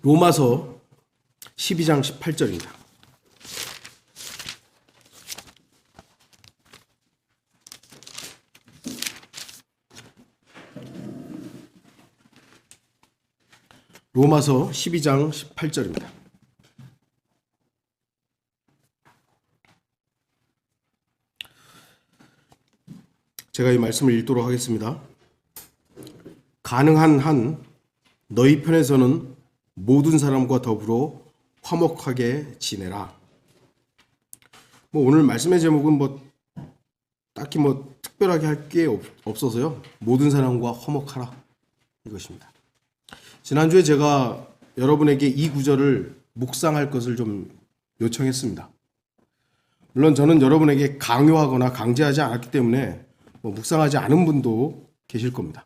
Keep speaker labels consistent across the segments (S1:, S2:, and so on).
S1: 로마서 12장 18절입니다. 로마서 12장 18절입니다. 제가 이 말씀을 읽도록 하겠습니다. 가능한 한 너희 편에서는 모든 사람과 더불어 화목하게 지내라. 오늘 말씀의 제목은 딱히 특별하게 할 게 없어서요. 모든 사람과 화목하라 이것입니다. 지난주에 제가 여러분에게 이 구절을 묵상할 것을 좀 요청했습니다. 물론 저는 여러분에게 강요하거나 강제하지 않았기 때문에 묵상하지 않은 분도 계실 겁니다.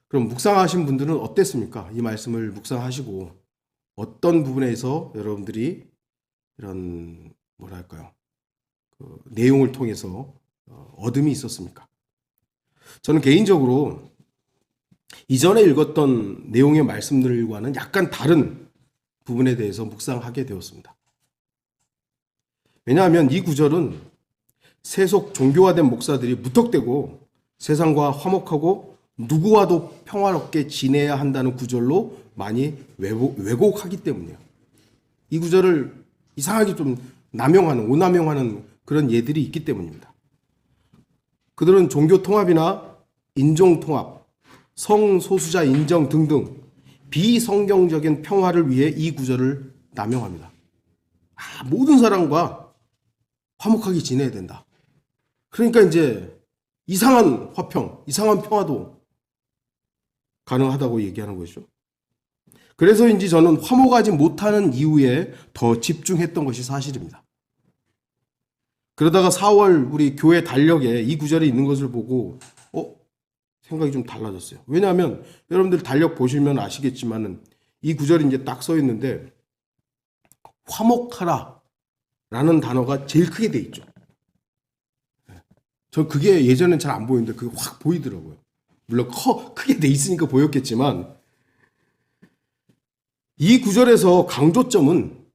S1: 그럼 묵상하신 분들은 어땠습니까? 이 말씀을 묵상하시고 어떤 부분에서 여러분들이 이런 그 내용을 통해서 얻음이 있었습니까? 저는 개인적으로 이전에 읽었던 내용의 말씀들과는 약간 다른 부분에 대해서 묵상하게 되었습니다. 왜냐하면 이 구절은 세속 종교화된 목사들이 무턱대고 세상과 화목하고 누구와도 평화롭게 지내야 한다는 구절로 많이 왜곡하기 때문이에요. 이 구절을 이상하게 좀 오남용하는 그런 예들이 있기 때문입니다. 그들은 종교 통합이나 인종 통합, 성소수자 인정 등등 비성경적인 평화를 위해 이 구절을 남용합니다. 모든 사람과 화목하게 지내야 된다. 그러니까 이제 이상한 화평, 이상한 평화도 가능하다고 얘기하는 것이죠. 그래서인지 저는 화목하지 못하는 이유에 더 집중했던 것이 사실입니다. 그러다가 4월 우리 교회 달력에 이 구절이 있는 것을 보고 생각이 좀 달라졌어요. 왜냐하면 여러분들 달력 보시면 아시겠지만은 이 구절이 이제 딱 써 있는데 화목하라 라는 단어가 제일 크게 돼 있죠. 저 그게 예전엔 잘 안 보이는데 그게 확 보이더라고요. 물론 크게 돼 있으니까 보였겠지만 이 구절에서 강조점은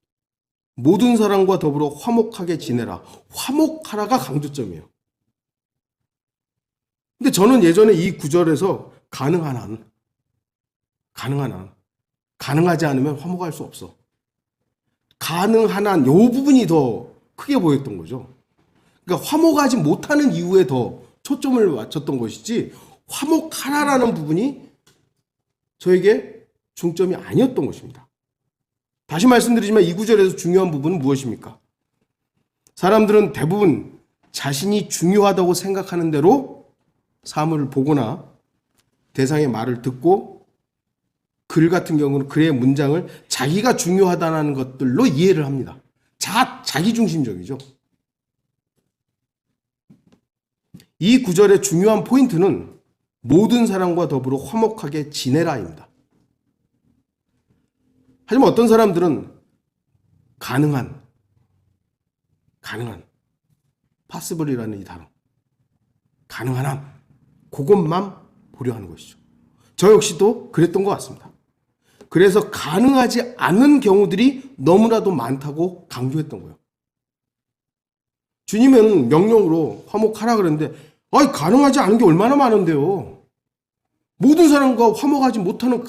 S1: 모든 사람과 더불어 화목하게 지내라. 화목하라가 강조점이에요. 근데 저는 예전에 이 구절에서 가능하지 않으면 화목할 수 없어. 가능한 한 요 부분이 더 크게 보였던 거죠. 그러니까 화목하지 못하는 이유에 더 초점을 맞췄던 것이지 화목하라라는 부분이 저에게 중점이 아니었던 것입니다. 다시 말씀드리지만 이 구절에서 중요한 부분은 무엇입니까? 사람들은 대부분 자신이 중요하다고 생각하는 대로 사물을 보거나 대상의 말을 듣고 글 같은 경우는 글의 문장을 자기가 중요하다는 것들로 이해를 합니다. 자기중심적이죠. 이 구절의 중요한 포인트는 모든 사람과 더불어 화목하게 지내라입니다. 하지만 어떤 사람들은 가능한 possible이라는 이 단어 가능한 한 그것만 보려 하는 것이죠. 저 역시도 그랬던 것 같습니다. 그래서 가능하지 않은 경우들이 너무나도 많다고 강조했던 거예요. 주님은 명령으로 화목하라 그랬는데 가능하지 않은 게 얼마나 많은데요. 모든 사람과 화목하지 못하는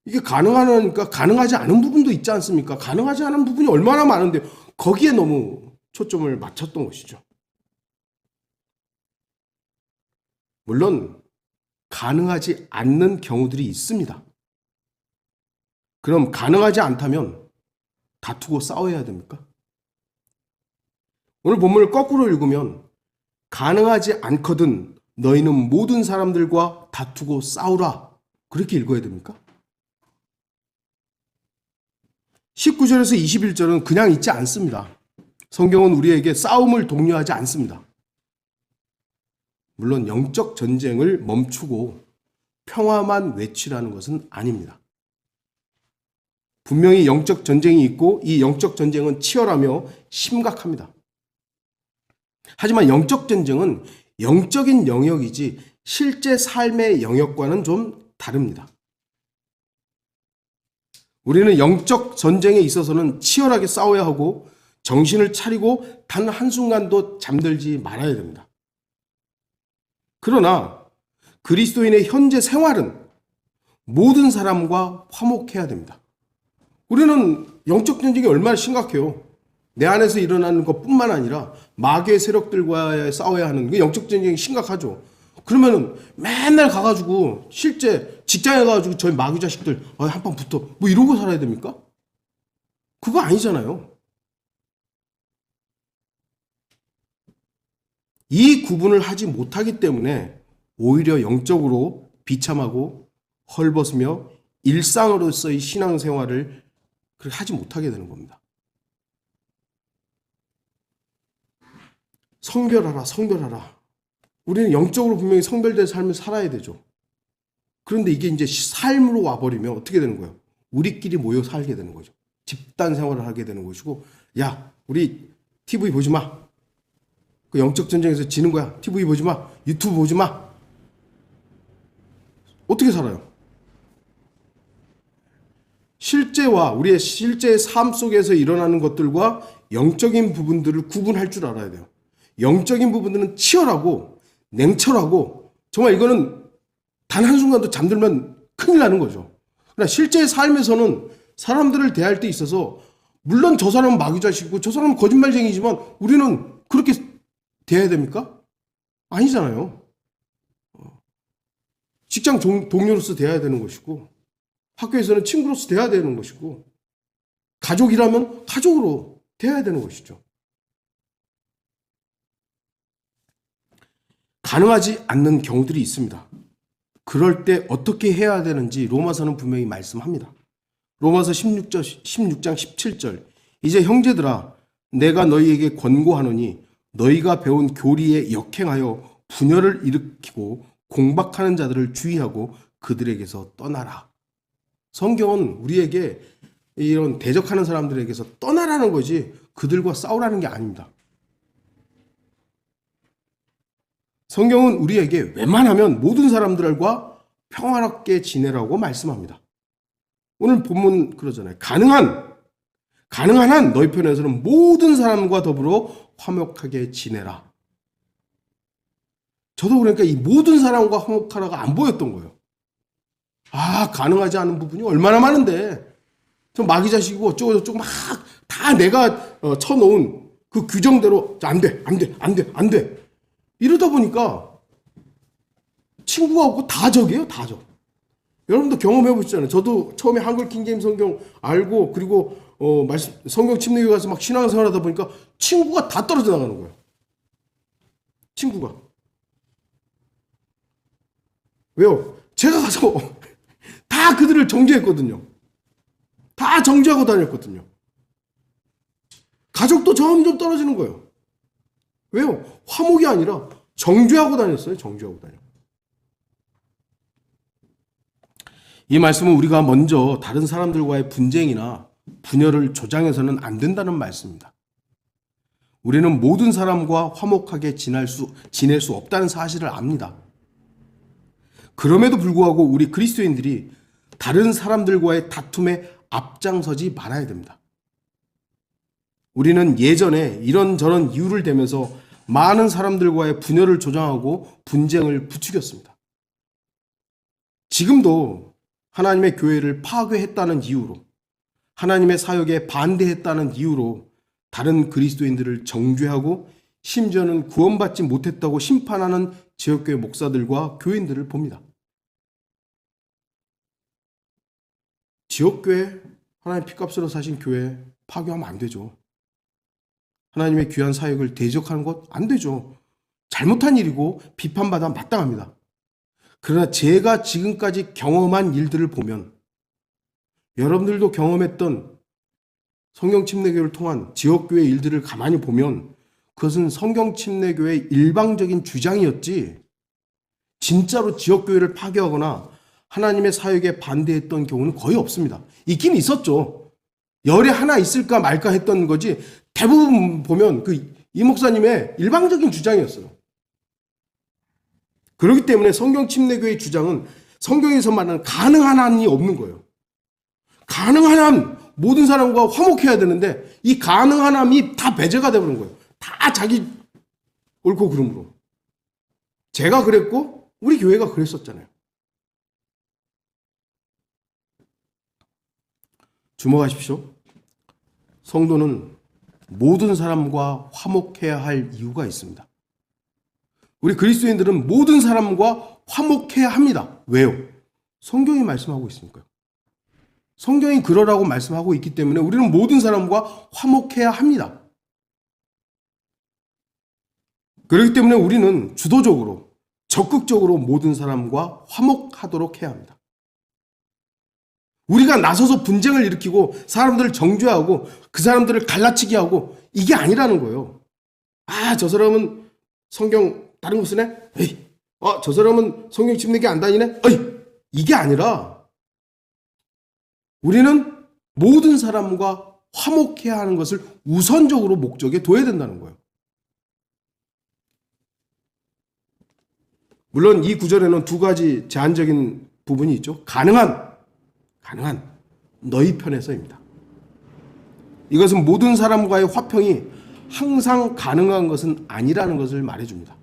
S1: 이게 가능하니까 가능하지 않은 부분도 있지 않습니까? 가능하지 않은 부분이 얼마나 많은데 거기에 너무 초점을 맞췄던 것이죠. 물론 가능하지 않는 경우들이 있습니다. 그럼 가능하지 않다면 다투고 싸워야 됩니까? 오늘 본문을 거꾸로 읽으면 가능하지 않거든 너희는 모든 사람들과 다투고 싸우라 그렇게 읽어야 됩니까? 19절에서 21절은 그냥 있지 않습니다. 성경은 우리에게 싸움을 독려하지 않습니다. 물론 영적 전쟁을 멈추고 평화만 외치라는 것은 아닙니다. 분명히 영적 전쟁이 있고 이 영적 전쟁은 치열하며 심각합니다. 하지만 영적 전쟁은 영적인 영역이지 실제 삶의 영역과는 좀 다릅니다. 우리는 영적 전쟁에 있어서는 치열하게 싸워야 하고 정신을 차리고 단 한순간도 잠들지 말아야 됩니다. 그러나 그리스도인의 현재 생활은 모든 사람과 화목해야 됩니다. 우리는 영적 전쟁이 얼마나 심각해요. 내 안에서 일어나는 것뿐만 아니라 마귀의 세력들과 싸워야 하는 게 영적 전쟁이 심각하죠. 그러면은 맨날 가가지고 실제 직장에 가가지고 저희 마귀 자식들 한판 붙어 뭐 이러고 살아야 됩니까? 그거 아니잖아요. 이 구분을 하지 못하기 때문에 오히려 영적으로 비참하고 헐벗으며 일상으로서의 신앙생활을 그렇게 하지 못하게 되는 겁니다. 성별하라, 성별하라. 우리는 영적으로 분명히 성별된 삶을 살아야 되죠. 그런데 이게 이제 삶으로 와버리면 어떻게 되는 거예요? 우리끼리 모여 살게 되는 거죠. 집단 생활을 하게 되는 것이고, 야, 우리 TV 보지 마. 그 영적 전쟁에서 지는 거야. TV 보지 마. 유튜브 보지 마. 어떻게 살아요? 실제와 우리의 실제 삶 속에서 일어나는 것들과 영적인 부분들을 구분할 줄 알아야 돼요. 영적인 부분들은 치열하고 냉철하고 정말 이거는 단 한순간도 잠들면 큰일 나는 거죠. 그러나 실제 삶에서는 사람들을 대할 때 있어서 물론 저 사람은 마귀자식이고 저 사람은 거짓말쟁이지만 우리는 그렇게 대해야 됩니까? 아니잖아요. 직장 동료로서 대해야 되는 것이고 학교에서는 친구로서 대해야 되는 것이고 가족이라면 가족으로 대해야 되는 것이죠. 가능하지 않는 경우들이 있습니다. 그럴 때 어떻게 해야 되는지 로마서는 분명히 말씀합니다. 로마서 16장 17절 이제 형제들아 내가 너희에게 권고하노니 너희가 배운 교리에 역행하여 분열을 일으키고 공박하는 자들을 주의하고 그들에게서 떠나라. 성경은 우리에게 이런 대적하는 사람들에게서 떠나라는 거지 그들과 싸우라는 게 아닙니다. 성경은 우리에게 웬만하면 모든 사람들과 평화롭게 지내라고 말씀합니다. 오늘 본문 그러잖아요. 가능한 한 너희 편에서는 모든 사람과 더불어 화목하게 지내라. 저도 그러니까 이 모든 사람과 화목하라가 안 보였던 거예요. 가능하지 않은 부분이 얼마나 많은데 저 마귀 자식이고 어쩌고 막 다 내가 쳐놓은 그 규정대로 안 돼. 이러다 보니까 친구가 없고 다 적이에요. 다 적. 여러분도 경험해 보시잖아요. 저도 처음에 한글 킹제임 성경 알고 그리고 성경 침례교회 가서 막 신앙생활 하다 보니까 친구가 다 떨어져 나가는 거예요. 친구가. 왜요? 제가 가서 다 그들을 정죄했거든요. 다 정죄하고 다녔거든요. 가족도 점점 떨어지는 거예요. 왜요? 화목이 아니라 정죄하고 다녔어요. 정죄하고 다녀. 이 말씀은 우리가 먼저 다른 사람들과의 분쟁이나 분열을 조장해서는 안 된다는 말씀입니다. 우리는 모든 사람과 화목하게 지낼 수 없다는 사실을 압니다. 그럼에도 불구하고 우리 그리스도인들이 다른 사람들과의 다툼에 앞장서지 말아야 됩니다. 우리는 예전에 이런저런 이유를 대면서 많은 사람들과의 분열을 조장하고 분쟁을 부추겼습니다. 지금도 하나님의 교회를 파괴했다는 이유로 하나님의 사역에 반대했다는 이유로 다른 그리스도인들을 정죄하고 심지어는 구원받지 못했다고 심판하는 지역교회 목사들과 교인들을 봅니다. 지역교회, 하나님 피값으로 사신 교회 파괴하면 안 되죠. 하나님의 귀한 사역을 대적하는 것 안 되죠. 잘못한 일이고 비판받아 마땅합니다. 그러나 제가 지금까지 경험한 일들을 보면 여러분들도 경험했던 성경 침례교회를 통한 지역교회 일들을 가만히 보면 그것은 성경 침례교회의 일방적인 주장이었지 진짜로 지역교회를 파괴하거나 하나님의 사역에 반대했던 경우는 거의 없습니다. 있긴 있었죠. 열에 하나 있을까 말까 했던 거지 대부분 보면 이 목사님의 일방적인 주장이었어요. 그렇기 때문에 성경 침례교회의 주장은 성경에서 말하는 가능한 한이 없는 거예요. 가능한 한 모든 사람과 화목해야 되는데 이 가능한 함이 다 배제가 되버린 거예요. 다 자기 옳고 그름으로. 제가 그랬고 우리 교회가 그랬었잖아요. 주목하십시오. 성도는 모든 사람과 화목해야 할 이유가 있습니다. 우리 그리스도인들은 모든 사람과 화목해야 합니다. 왜요? 성경이 말씀하고 있으니까요. 성경이 그러라고 말씀하고 있기 때문에 우리는 모든 사람과 화목해야 합니다. 그렇기 때문에 우리는 주도적으로, 적극적으로 모든 사람과 화목하도록 해야 합니다. 우리가 나서서 분쟁을 일으키고 사람들을 정죄하고 그 사람들을 갈라치게 하고 이게 아니라는 거예요. 아, 저 사람은 성경 다른 거 쓰네? 에이, 저 사람은 성경 짚는 게 안 다니네? 에이, 이게 아니라 우리는 모든 사람과 화목해야 하는 것을 우선적으로 목적에 둬야 된다는 거예요. 물론 이 구절에는 두 가지 제한적인 부분이 있죠. 가능한 너희 편에서입니다. 이것은 모든 사람과의 화평이 항상 가능한 것은 아니라는 것을 말해줍니다.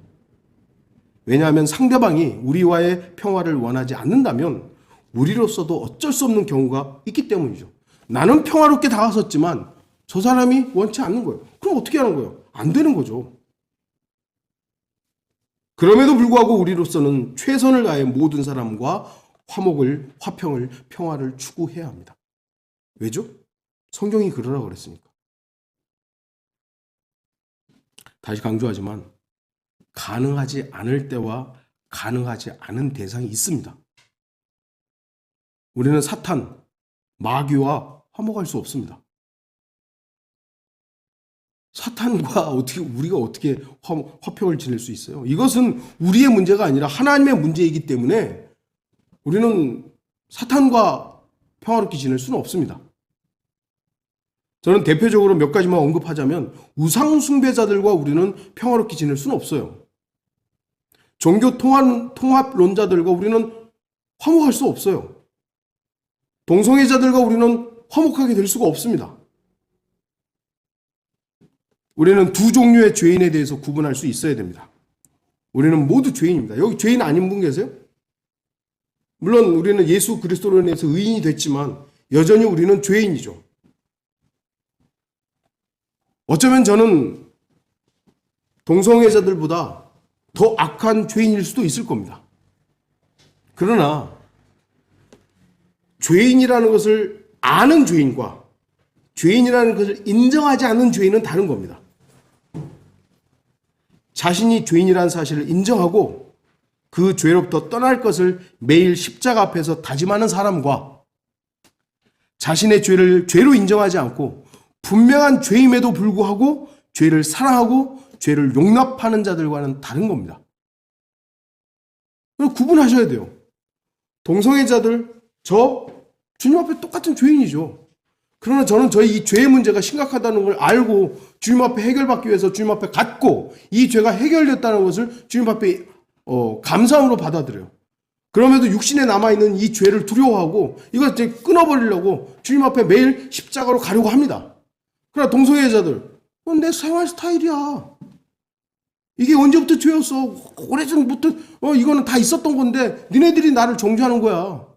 S1: 왜냐하면 상대방이 우리와의 평화를 원하지 않는다면 우리로서도 어쩔 수 없는 경우가 있기 때문이죠. 나는 평화롭게 다가섰지만 저 사람이 원치 않는 거예요. 그럼 어떻게 하는 거예요? 안 되는 거죠. 그럼에도 불구하고 우리로서는 최선을 다해 모든 사람과 화평을, 평화를 추구해야 합니다. 왜죠? 성경이 그러라고 그랬으니까. 다시 강조하지만 가능하지 않을 때와 가능하지 않은 대상이 있습니다. 우리는 사탄, 마귀와 화목할 수 없습니다. 사탄과 우리가 어떻게 화평을 지낼 수 있어요? 이것은 우리의 문제가 아니라 하나님의 문제이기 때문에 우리는 사탄과 평화롭게 지낼 수는 없습니다. 저는 대표적으로 몇 가지만 언급하자면 우상 숭배자들과 우리는 평화롭게 지낼 수는 없어요. 종교 통합론자들과 우리는 화목할 수 없어요. 동성애자들과 우리는 화목하게 될 수가 없습니다. 우리는 두 종류의 죄인에 대해서 구분할 수 있어야 됩니다. 우리는 모두 죄인입니다. 여기 죄인 아닌 분 계세요? 물론 우리는 예수 그리스도로 인해서 의인이 됐지만 여전히 우리는 죄인이죠. 어쩌면 저는 동성애자들보다 더 악한 죄인일 수도 있을 겁니다. 그러나 죄인이라는 것을 아는 죄인과 죄인이라는 것을 인정하지 않는 죄인은 다른 겁니다. 자신이 죄인이라는 사실을 인정하고 그 죄로부터 떠날 것을 매일 십자가 앞에서 다짐하는 사람과 자신의 죄를 죄로 인정하지 않고 분명한 죄임에도 불구하고 죄를 사랑하고 죄를 용납하는 자들과는 다른 겁니다. 구분하셔야 돼요. 동성애자들, 주님 앞에 똑같은 죄인이죠. 그러나 저는 저희 이 죄의 문제가 심각하다는 걸 알고 주님 앞에 해결받기 위해서 주님 앞에 갔고 이 죄가 해결됐다는 것을 주님 앞에 감사함으로 받아들여요. 그럼에도 육신에 남아있는 이 죄를 두려워하고 이걸 이제 끊어버리려고 주님 앞에 매일 십자가로 가려고 합니다. 그러나 동성애자들, 내 생활 스타일이야. 이게 언제부터 죄였어? 오래전부터 이거는 다 있었던 건데 니네들이 나를 정죄하는 거야.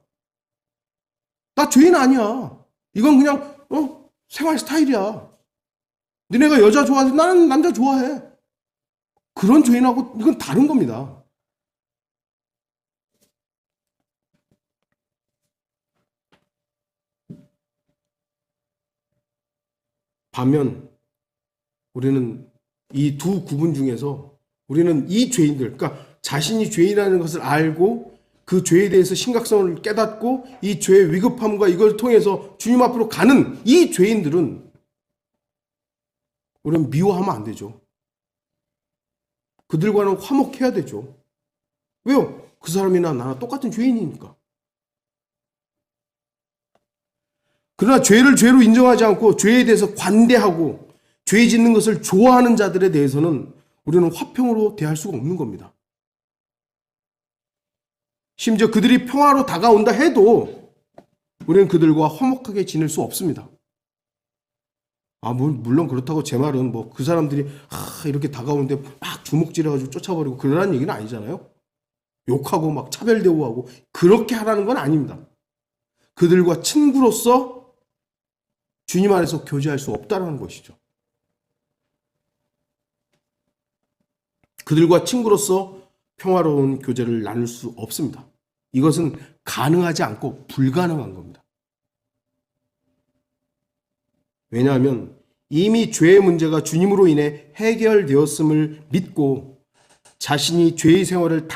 S1: 나 죄인 아니야. 이건 그냥 생활 스타일이야. 니네가 여자 좋아해, 나는 남자 좋아해. 그런 죄인하고 이건 다른 겁니다. 반면 우리는 이 두 구분 중에서 우리는 이 죄인들, 그러니까 자신이 죄인이라는 것을 알고 그 죄에 대해서 심각성을 깨닫고 이 죄의 위급함과 이걸 통해서 주님 앞으로 가는 이 죄인들은 우리는 미워하면 안 되죠. 그들과는 화목해야 되죠. 왜요? 그 사람이나 나나 똑같은 죄인이니까. 그러나 죄를 죄로 인정하지 않고 죄에 대해서 관대하고 죄 짓는 것을 좋아하는 자들에 대해서는 우리는 화평으로 대할 수가 없는 겁니다. 심지어 그들이 평화로 다가온다 해도 우리는 그들과 화목하게 지낼 수 없습니다. 물론 그렇다고 제 말은 뭐 그 사람들이 이렇게 다가오는데 막 주먹질해가지고 쫓아버리고 그러라는 얘기는 아니잖아요. 욕하고 막 차별 대우하고 그렇게 하라는 건 아닙니다. 그들과 친구로서 주님 안에서 교제할 수 없다는 것이죠. 그들과 친구로서 평화로운 교제를 나눌 수 없습니다. 이것은 가능하지 않고 불가능한 겁니다. 왜냐하면 이미 죄의 문제가 주님으로 인해 해결되었음을 믿고 자신이 죄의 생활을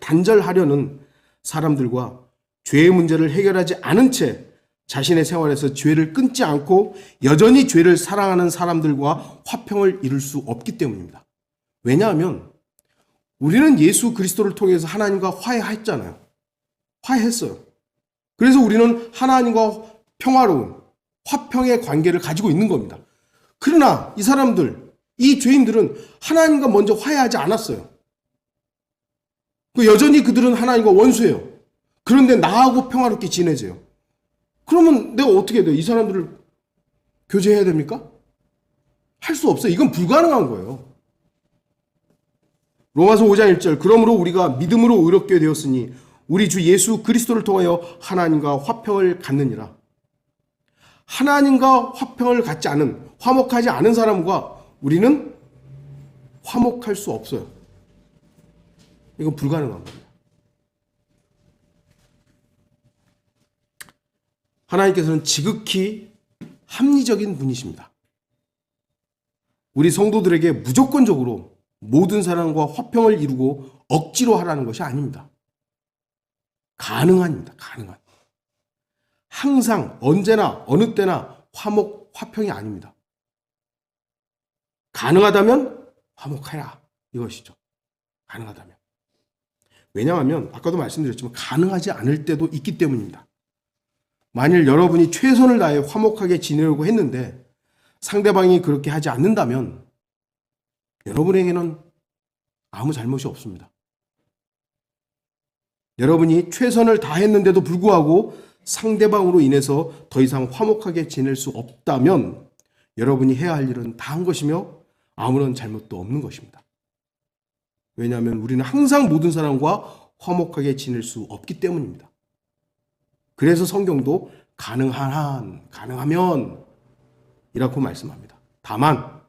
S1: 단절하려는 사람들과 죄의 문제를 해결하지 않은 채 자신의 생활에서 죄를 끊지 않고 여전히 죄를 사랑하는 사람들과 화평을 이룰 수 없기 때문입니다. 왜냐하면 우리는 예수 그리스도를 통해서 하나님과 화해했잖아요. 화해했어요. 그래서 우리는 하나님과 평화로운 화평의 관계를 가지고 있는 겁니다. 그러나 이 사람들, 이 죄인들은 하나님과 먼저 화해하지 않았어요. 여전히 그들은 하나님과 원수예요. 그런데 나하고 평화롭게 지내세요. 그러면 내가 어떻게 해야 돼요? 이 사람들을 교제해야 됩니까? 할 수 없어요. 이건 불가능한 거예요. 로마서 5장 1절 그러므로 우리가 믿음으로 의롭게 되었으니 우리 주 예수 그리스도를 통하여 하나님과 화평을 갖느니라. 하나님과 화평을 갖지 않은, 화목하지 않은 사람과 우리는 화목할 수 없어요. 이건 불가능한 겁니다. 하나님께서는 지극히 합리적인 분이십니다. 우리 성도들에게 무조건적으로 모든 사람과 화평을 이루고 억지로 하라는 것이 아닙니다. 가능합니다. 가능한. 항상 언제나 어느 때나 화평이 아닙니다. 가능하다면 화목하라 이것이죠. 가능하다면. 왜냐하면 아까도 말씀드렸지만 가능하지 않을 때도 있기 때문입니다. 만일 여러분이 최선을 다해 화목하게 지내려고 했는데 상대방이 그렇게 하지 않는다면 여러분에게는 아무 잘못이 없습니다. 여러분이 최선을 다했는데도 불구하고 상대방으로 인해서 더 이상 화목하게 지낼 수 없다면 여러분이 해야 할 일은 다 한 것이며 아무런 잘못도 없는 것입니다. 왜냐하면 우리는 항상 모든 사람과 화목하게 지낼 수 없기 때문입니다. 그래서 성경도 가능하면 이라고 말씀합니다. 다만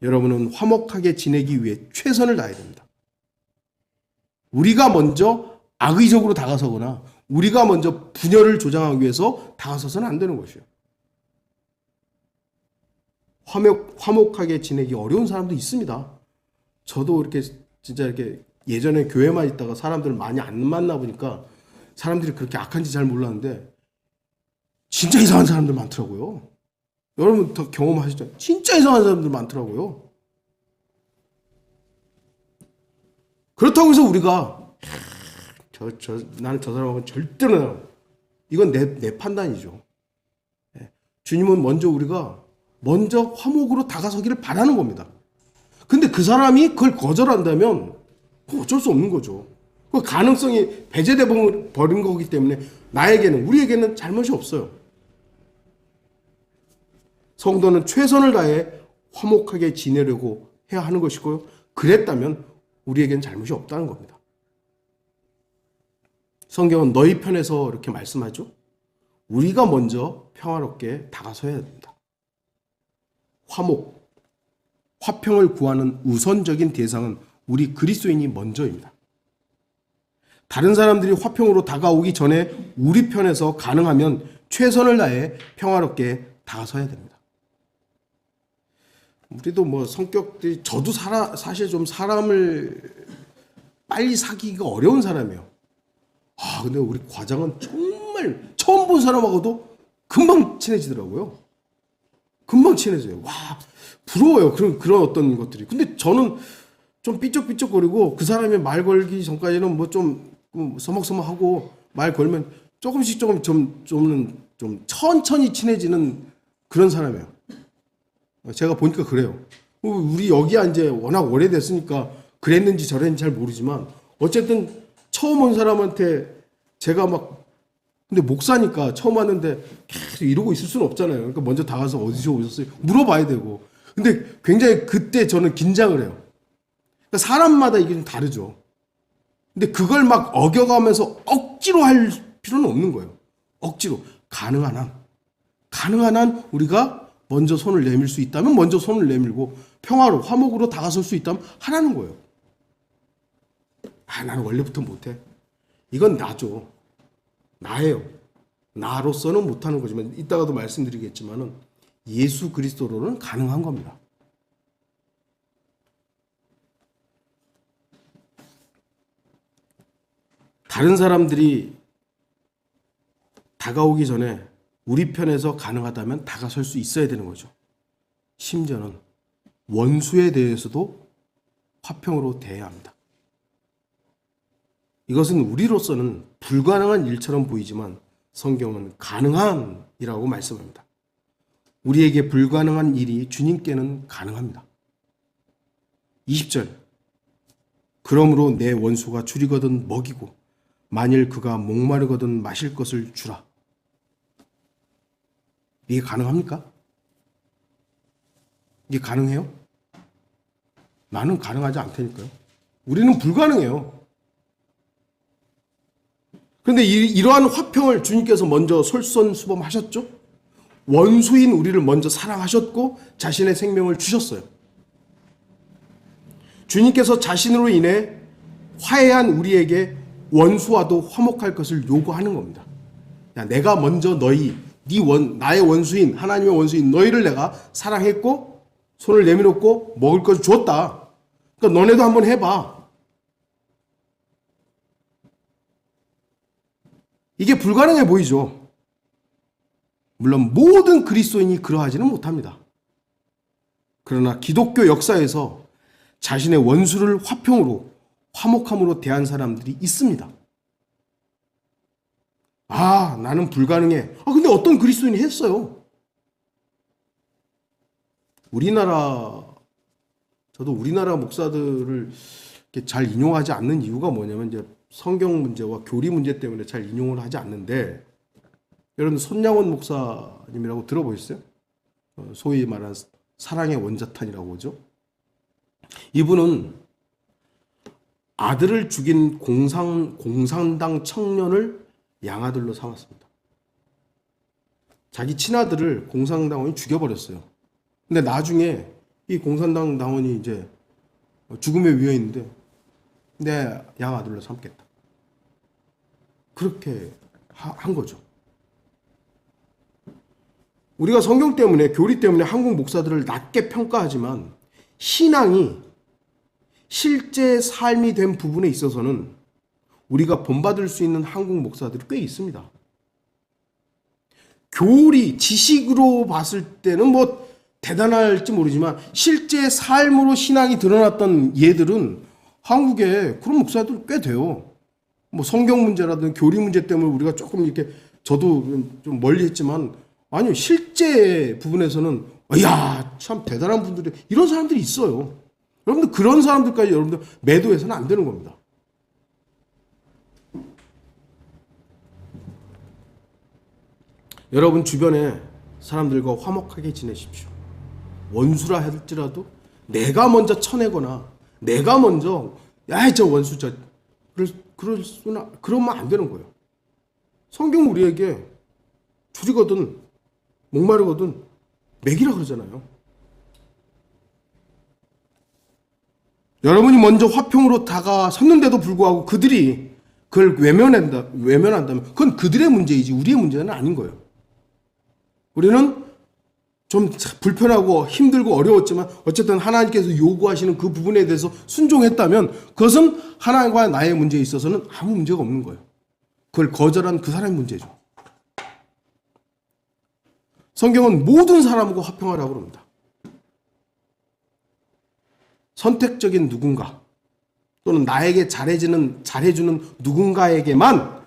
S1: 여러분은 화목하게 지내기 위해 최선을 다해야 됩니다. 우리가 먼저 악의적으로 다가서거나 우리가 먼저 분열을 조장하기 위해서 다가서서는 안 되는 것이에요. 화목하게 지내기 어려운 사람도 있습니다. 저도 이렇게 진짜 이렇게 예전에 교회만 있다가 사람들을 많이 안 만나 보니까 사람들이 그렇게 악한지 잘 몰랐는데 진짜 이상한 사람들 많더라고요. 여러분 더 경험하시죠? 진짜 이상한 사람들 많더라고요. 그렇다고 해서 우리가 나는 저 사람하고는 절대로 이건 내 판단이죠. 주님은 우리가 먼저 화목으로 다가서기를 바라는 겁니다. 근데 그 사람이 그걸 거절한다면 어쩔 수 없는 거죠. 그 가능성이 배제돼 버린 거기 때문에 우리에게는 잘못이 없어요. 성도는 최선을 다해 화목하게 지내려고 해야 하는 것이고요. 그랬다면 우리에게는 잘못이 없다는 겁니다. 성경은 너희 편에서 이렇게 말씀하죠. 우리가 먼저 평화롭게 다가서야 됩니다. 화평을 구하는 우선적인 대상은 우리 그리스도인이 먼저입니다. 다른 사람들이 화평으로 다가오기 전에 우리 편에서 가능하면 최선을 다해 평화롭게 다가서야 됩니다. 우리도 성격들이 저도 사실 좀 사람을 빨리 사귀기가 어려운 사람이에요. 근데 우리 과장은 정말 처음 본 사람하고도 금방 친해지더라고요. 금방 친해져요. 부러워요. 그런 어떤 것들이. 근데 저는 좀 삐쩍삐쩍거리고 그 사람이 말 걸기 전까지는 좀 서먹서먹하고 말 걸면 조금씩 좀 천천히 친해지는 그런 사람이에요. 제가 보니까 그래요. 우리 여기 이제 워낙 오래됐으니까 그랬는지 저랬는지 잘 모르지만 어쨌든 처음 온 사람한테 제가 근데 목사니까 처음 왔는데 계속 이러고 있을 수는 없잖아요. 그러니까 먼저 다가서 어디서 오셨어요? 물어봐야 되고. 근데 굉장히 그때 저는 긴장을 해요. 그러니까 사람마다 이게 좀 다르죠. 근데 그걸 막 어겨가면서 억지로 할 필요는 없는 거예요. 억지로. 가능한 한 우리가 먼저 손을 내밀 수 있다면 먼저 손을 내밀고 평화로 화목으로 다가설 수 있다면 하라는 거예요. 나는 원래부터 못해. 이건 나죠. 나예요. 나로서는 못하는 거지만 이따가도 말씀드리겠지만은 예수 그리스도로는 가능한 겁니다. 다른 사람들이 다가오기 전에 우리 편에서 가능하다면 다가설 수 있어야 되는 거죠. 심지어는 원수에 대해서도 화평으로 대해야 합니다. 이것은 우리로서는 불가능한 일처럼 보이지만 성경은 가능한이라고 말씀합니다. 우리에게 불가능한 일이 주님께는 가능합니다. 20절. 그러므로 내 원수가 줄이거든 먹이고 만일 그가 목마르거든 마실 것을 주라. 이게 가능합니까? 이게 가능해요? 나는 가능하지 않다니까요. 우리는 불가능해요. 그런데 이러한 화평을 주님께서 먼저 솔선수범하셨죠. 원수인 우리를 먼저 사랑하셨고 자신의 생명을 주셨어요. 주님께서 자신으로 인해 화해한 우리에게 원수와도 화목할 것을 요구하는 겁니다. 야, 내가 먼저 나의 원수인 하나님의 원수인 너희를 내가 사랑했고 손을 내밀었고 먹을 것을 주었다. 그러니까 너네도 한번 해봐. 이게 불가능해 보이죠. 물론 모든 그리스도인이 그러하지는 못합니다. 그러나 기독교 역사에서 자신의 원수를 화평으로 화목함으로 대한 사람들이 있습니다. 나는 불가능해. 근데 어떤 그리스도인이 했어요. 저도 우리나라 목사들을 이렇게 잘 인용하지 않는 이유가 뭐냐면 이제 성경 문제와 교리 문제 때문에 잘 인용을 하지 않는데, 여러분 손양원 목사님이라고 들어보셨어요? 소위 말하는 사랑의 원자탄이라고 하죠. 이분은 아들을 죽인 공산당 청년을 양아들로 삼았습니다. 자기 친아들을 공산당원이 죽여버렸어요. 근데 나중에 이 공산당 당원이 이제 죽음에 위해 있는데 내 양아들로 삼겠다. 그렇게 한 거죠. 우리가 성경 때문에, 교리 때문에 한국 목사들을 낮게 평가하지만 신앙이 실제 삶이 된 부분에 있어서는 우리가 본받을 수 있는 한국 목사들이 꽤 있습니다. 교리, 지식으로 봤을 때는 뭐 대단할지 모르지만 실제 삶으로 신앙이 드러났던 예들은 한국에 그런 목사들 꽤 돼요. 뭐 성경 문제라든 교리 문제 때문에 우리가 조금 이렇게, 저도 좀 멀리 했지만, 아니요, 실제 부분에서는 참 대단한 분들이, 이런 사람들이 있어요. 여러분들 그런 사람들까지 여러분들 매도해서는 안 되는 겁니다. 여러분 주변에 사람들과 화목하게 지내십시오. 원수라 할지라도 내가 먼저 쳐내거나 내가 먼저 저 원수 그러면 안 되는 거예요. 성경 우리에게 줄이거든 목마르거든 먹이라 그러잖아요. 여러분이 먼저 화평으로 다가섰는데도 불구하고 그들이 그걸 외면한다면 그건 그들의 문제이지 우리의 문제는 아닌 거예요. 우리는 좀 불편하고 힘들고 어려웠지만 어쨌든 하나님께서 요구하시는 그 부분에 대해서 순종했다면 그것은 하나님과 나의 문제에 있어서는 아무 문제가 없는 거예요. 그걸 거절한 그 사람의 문제죠. 성경은 모든 사람과 화평하라고 합니다. 선택적인 누군가 또는 나에게 잘해주는 누군가에게만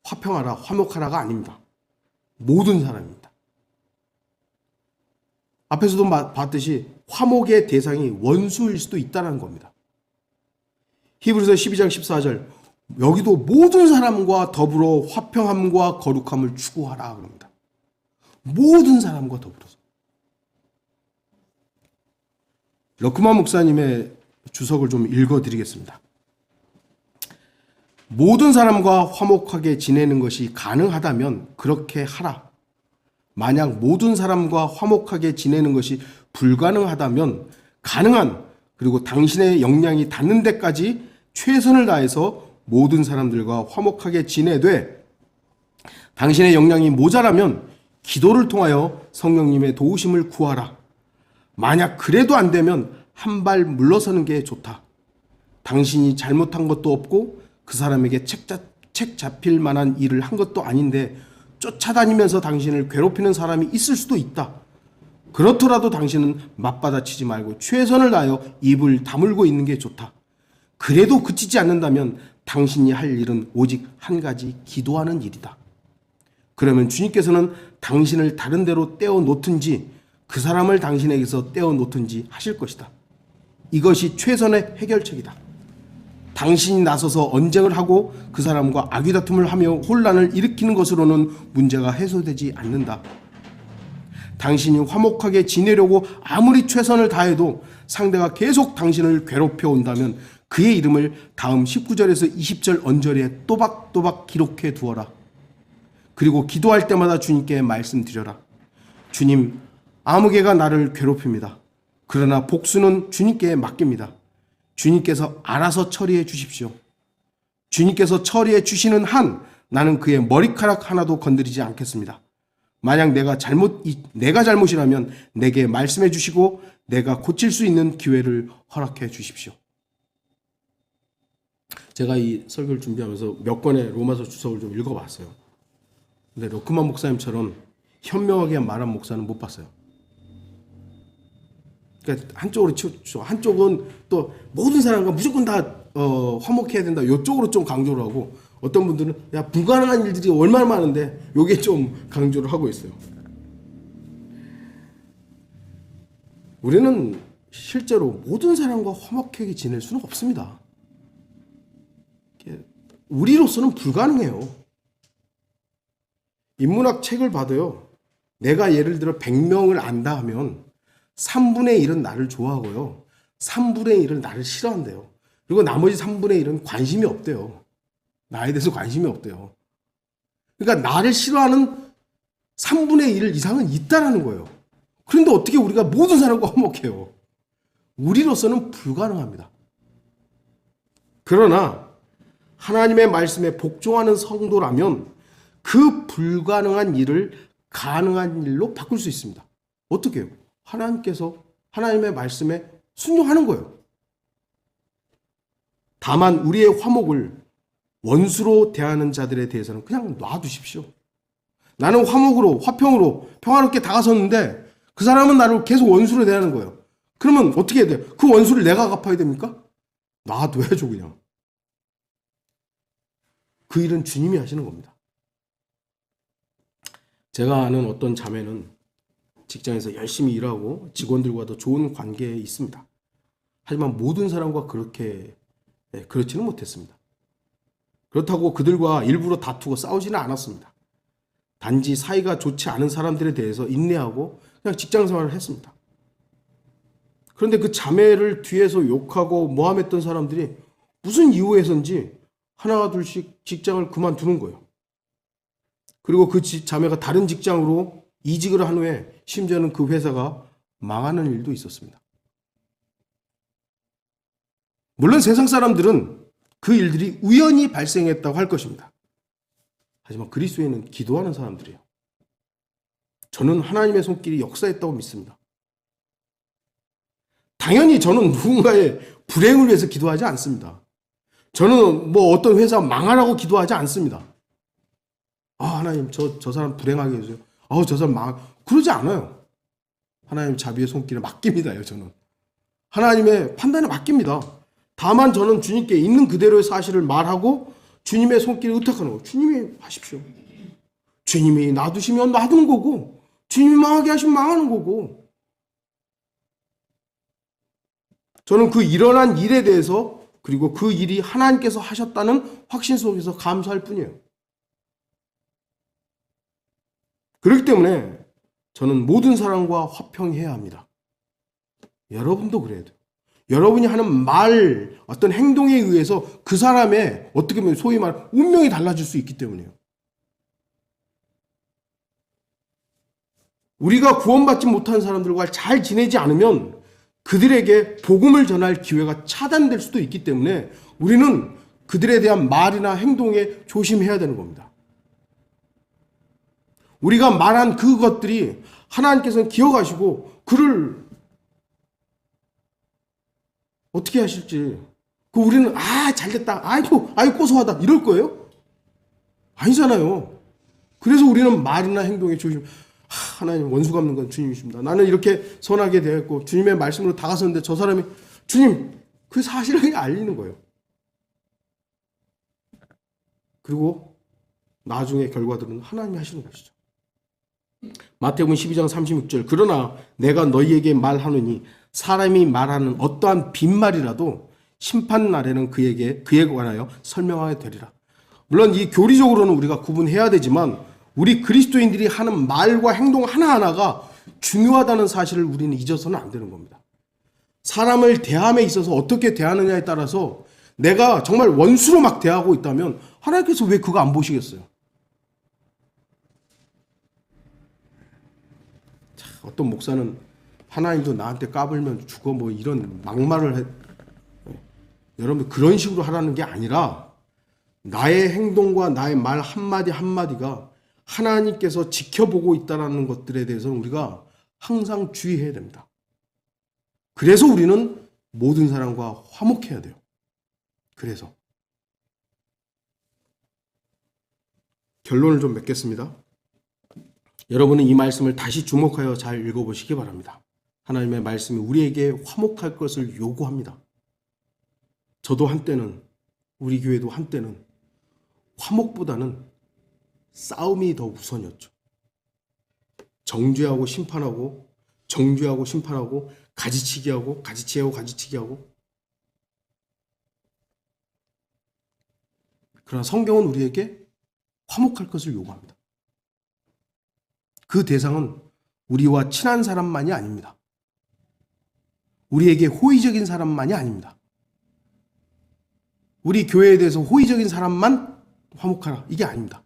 S1: 화평하라, 화목하라가 아닙니다. 모든 사람입니다. 앞에서도 봤듯이 화목의 대상이 원수일 수도 있다는 겁니다. 히브리서 12장 14절 여기도 모든 사람과 더불어 화평함과 거룩함을 추구하라 그럽니다. 모든 사람과 더불어서. 러크만 목사님의 주석을 좀 읽어드리겠습니다. 모든 사람과 화목하게 지내는 것이 가능하다면 그렇게 하라. 만약 모든 사람과 화목하게 지내는 것이 불가능하다면 가능한, 그리고 당신의 역량이 닿는 데까지 최선을 다해서 모든 사람들과 화목하게 지내되, 당신의 역량이 모자라면 기도를 통하여 성령님의 도우심을 구하라. 만약 그래도 안 되면 한 발 물러서는 게 좋다. 당신이 잘못한 것도 없고 그 사람에게 책 잡힐 만한 일을 한 것도 아닌데 쫓아다니면서 당신을 괴롭히는 사람이 있을 수도 있다. 그렇더라도 당신은 맞받아치지 말고 최선을 다하여 입을 다물고 있는 게 좋다. 그래도 그치지 않는다면 당신이 할 일은 오직 한 가지, 기도하는 일이다. 그러면 주님께서는 당신을 다른 데로 떼어 놓든지 그 사람을 당신에게서 떼어 놓든지 하실 것이다. 이것이 최선의 해결책이다. 당신이 나서서 언쟁을 하고 그 사람과 아귀다툼을 하며 혼란을 일으키는 것으로는 문제가 해소되지 않는다. 당신이 화목하게 지내려고 아무리 최선을 다해도 상대가 계속 당신을 괴롭혀 온다면 그의 이름을 다음 19절에서 20절 언저리에 또박또박 기록해 두어라. 그리고 기도할 때마다 주님께 말씀드려라. 주님, 아무개가 나를 괴롭힙니다. 그러나 복수는 주님께 맡깁니다. 주님께서 알아서 처리해 주십시오. 주님께서 처리해 주시는 한 나는 그의 머리카락 하나도 건드리지 않겠습니다. 만약 내가 잘못이라면 내게 말씀해 주시고 내가 고칠 수 있는 기회를 허락해 주십시오. 제가 이 설교를 준비하면서 몇 권의 로마서 주석을 좀 읽어봤어요. 근데 러크만 목사님처럼 현명하게 말한 목사는 못 봤어요. 그러니까 한쪽은 또 모든 사람과 무조건 다 화목해야 된다. 이쪽으로 좀 강조를 하고, 어떤 분들은 야 불가능한 일들이 얼마나 많은데 요게 좀 강조를 하고 있어요. 우리는 실제로 모든 사람과 화목하게 지낼 수는 없습니다. 우리로서는 불가능해요. 인문학 책을 봐도요, 내가 예를 들어 100명을 안다 하면 3분의 1은 나를 좋아하고요, 3분의 1은 나를 싫어한대요. 그리고 나머지 3분의 1은 관심이 없대요. 나에 대해서 관심이 없대요. 그러니까 나를 싫어하는 3분의 1 이상은 있다라는 거예요. 그런데 어떻게 우리가 모든 사람과 화목해요? 우리로서는 불가능합니다. 그러나 하나님의 말씀에 복종하는 성도라면 그 불가능한 일을 가능한 일로 바꿀 수 있습니다. 어떻게 해요? 하나님께서 하나님의 말씀에 순종하는 거예요. 다만 우리의 화목을 원수로 대하는 자들에 대해서는 그냥 놔두십시오. 나는 화목으로, 화평으로, 평화롭게 다가섰는데 그 사람은 나를 계속 원수로 대하는 거예요. 그러면 어떻게 해야 돼요? 그 원수를 내가 갚아야 됩니까? 놔둬야죠, 그냥. 그 일은 주님이 하시는 겁니다. 제가 아는 어떤 자매는 직장에서 열심히 일하고 직원들과도 좋은 관계에 있습니다. 하지만 모든 사람과 그렇지는 못했습니다. 그렇다고 그들과 일부러 다투고 싸우지는 않았습니다. 단지 사이가 좋지 않은 사람들에 대해서 인내하고 그냥 직장 생활을 했습니다. 그런데 그 자매를 뒤에서 욕하고 모함했던 사람들이 무슨 이유에서인지 하나 둘씩 직장을 그만두는 거예요. 그리고 그 자매가 다른 직장으로 이직을 한 후에 심지어는 그 회사가 망하는 일도 있었습니다. 물론 세상 사람들은 그 일들이 우연히 발생했다고 할 것입니다. 하지만 그리스도에는 기도하는 사람들이에요. 저는 하나님의 손길이 역사했다고 믿습니다. 당연히 저는 누군가의 불행을 위해서 기도하지 않습니다. 저는 뭐 어떤 회사 망하라고 기도하지 않습니다. 하나님 저 사람 불행하게 해주세요. 저 사람 그러지 않아요. 하나님 자비의 손길에 맡깁니다요. 저는 하나님의 판단에 맡깁니다. 다만 저는 주님께 있는 그대로의 사실을 말하고 주님의 손길을 의탁하는 거예요. 주님이 하십시오. 주님이 놔두시면 놔두는 거고, 주님이 망하게 하시면 망하는 거고. 저는 그 일어난 일에 대해서 그리고 그 일이 하나님께서 하셨다는 확신 속에서 감사할 뿐이에요. 그렇기 때문에 저는 모든 사람과 화평해야 합니다. 여러분도 그래야 돼요. 여러분이 하는 말, 어떤 행동에 의해서 그 사람의 어떻게 보면 소위 말 운명이 달라질 수 있기 때문이에요. 우리가 구원받지 못한 사람들과 잘 지내지 않으면 그들에게 복음을 전할 기회가 차단될 수도 있기 때문에 우리는 그들에 대한 말이나 행동에 조심해야 되는 겁니다. 우리가 말한 그것들이 하나님께서는 기억하시고 그를 어떻게 하실지, 우리는 잘됐다, 아이고 고소하다 이럴 거예요? 아니잖아요. 그래서 우리는 말이나 행동에 조심. 하나님, 원수 갚는 건 주님이십니다. 나는 이렇게 선하게 대했고 주님의 말씀으로 다가섰는데 저 사람이, 주님, 그 사실을 알리는 거예요. 그리고 나중에 결과들은 하나님이 하시는 것이죠. 마태복음 12장 36절, 그러나 내가 너희에게 말하노니 사람이 말하는 어떠한 빈말이라도 심판날에는 그에 관하여 설명하게 되리라. 물론 이 교리적으로는 우리가 구분해야 되지만 우리 그리스도인들이 하는 말과 행동 하나하나가 중요하다는 사실을 우리는 잊어서는 안 되는 겁니다. 사람을 대함에 있어서 어떻게 대하느냐에 따라서 내가 정말 원수로 막 대하고 있다면 하나님께서 왜 그거 안 보시겠어요? 어떤 목사는 하나님도 나한테 까불면 죽어 뭐 이런 막말을 해. 여러분, 그런 식으로 하라는 게 아니라 나의 행동과 나의 말 한마디 한마디가 하나님께서 지켜보고 있다는 것들에 대해서는 우리가 항상 주의해야 됩니다. 그래서 우리는 모든 사람과 화목해야 돼요. 그래서 결론을 좀 맺겠습니다. 여러분은 이 말씀을 다시 주목하여 잘 읽어보시기 바랍니다. 하나님의 말씀이 우리에게 화목할 것을 요구합니다. 저도 한때는, 우리 교회도 한때는 화목보다는 싸움이 더 우선이었죠. 정죄하고 심판하고, 정죄하고 심판하고, 가지치기하고, 가지치기하고. 그러나 성경은 우리에게 화목할 것을 요구합니다. 그 대상은 우리와 친한 사람만이 아닙니다. 우리에게 호의적인 사람만이 아닙니다. 우리 교회에 대해서 호의적인 사람만 화목하라, 이게 아닙니다.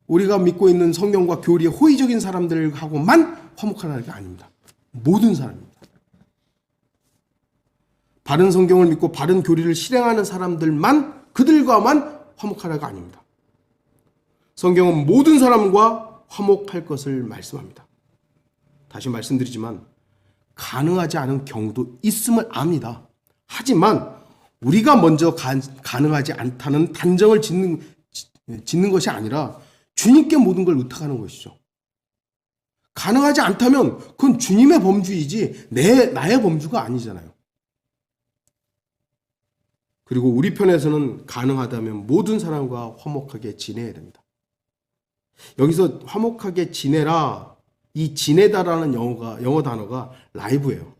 S1: 우리가 믿고 있는 성경과 교리에 호의적인 사람들하고만 화목하라는 게 아닙니다. 모든 사람입니다. 바른 성경을 믿고 바른 교리를 실행하는 사람들만, 그들과만 화목하라가 아닙니다. 성경은 모든 사람과 화목할 것을 말씀합니다. 다시 말씀드리지만 가능하지 않은 경우도 있음을 압니다. 하지만 우리가 먼저 가능하지 않다는 단정을 짓는 것이 아니라 주님께 모든 걸 의탁하는 것이죠. 가능하지 않다면 그건 주님의 범주이지 나의 범주가 아니잖아요. 그리고 우리 편에서는 가능하다면 모든 사람과 화목하게 지내야 됩니다. 여기서 화목하게 지내라, 이 지내다라는 영어 단어가 라이브예요.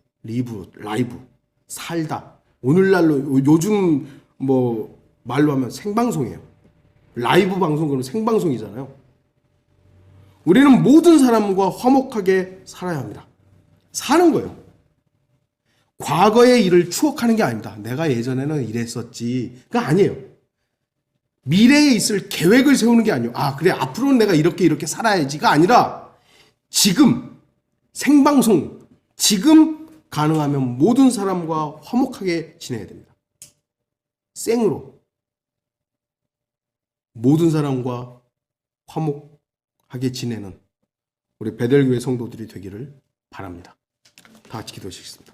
S1: 라이브, 살다. 오늘날로 요즘 뭐 말로 하면 생방송이에요. 라이브 방송은 생방송이잖아요. 우리는 모든 사람과 화목하게 살아야 합니다. 사는 거예요. 과거의 일을 추억하는 게 아닙니다. 내가 예전에는 이랬었지가 아니에요. 미래에 있을 계획을 세우는 게 아니에요. 그래, 앞으로는 내가 이렇게 살아야지가 아니라 지금 생방송, 지금 가능하면 모든 사람과 화목하게 지내야 됩니다. 생으로 모든 사람과 화목하게 지내는 우리 베델교회 성도들이 되기를 바랍니다. 다 같이 기도하시겠습니다.